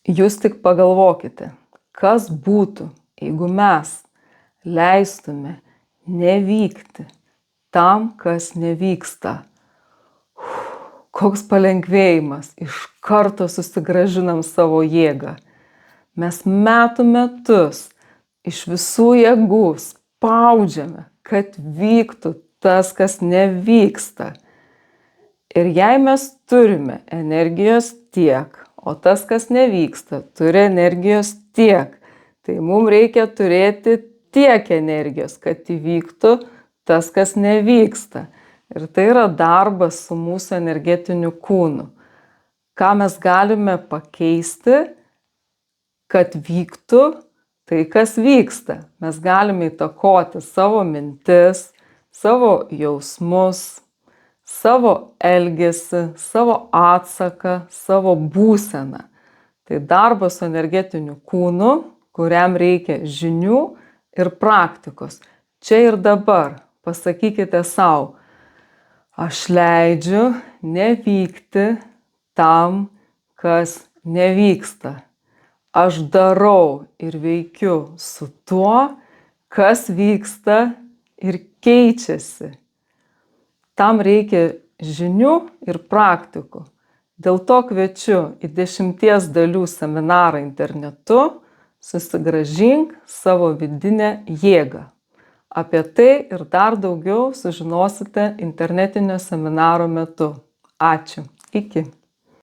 Jūs tik pagalvokite, kas būtų, jeigu mes leistume nevykti tam, kas nevyksta. Koks palengvėjimas, iš karto susigrąžinam savo jėgą. Mes metų metus iš visų jėgų spaudžiame, kad vyktų tas, kas nevyksta. Ir jei mes turime energijos tiek, o tas, kas nevyksta, turi energijos tiek, tai mums reikia turėti tiek energijos, kad įvyktų tas, kas nevyksta. Ir tai yra darbas su mūsų energetiniu kūnu. Ką mes galime pakeisti, kad vyktų tai, kas vyksta. Mes galime įtakoti savo mintis, savo jausmus, savo elgesį, savo atsaką, savo būseną. Tai darbas su energetiniu kūnu, kuriam reikia žinių ir praktikos. Čia ir dabar pasakykite sau, aš leidžiu nevykti tam, kas nevyksta. Aš darau ir veikiu su tuo, kas vyksta ir keičiasi. Tam reikia žinių ir praktikų. Dėl to kviečiu į 10 dalių seminarą internetu Susigrąžink savo vidinę jėgą. Apie tai ir dar daugiau sužinosite internetinio seminaro metu. Ačiū. Iki.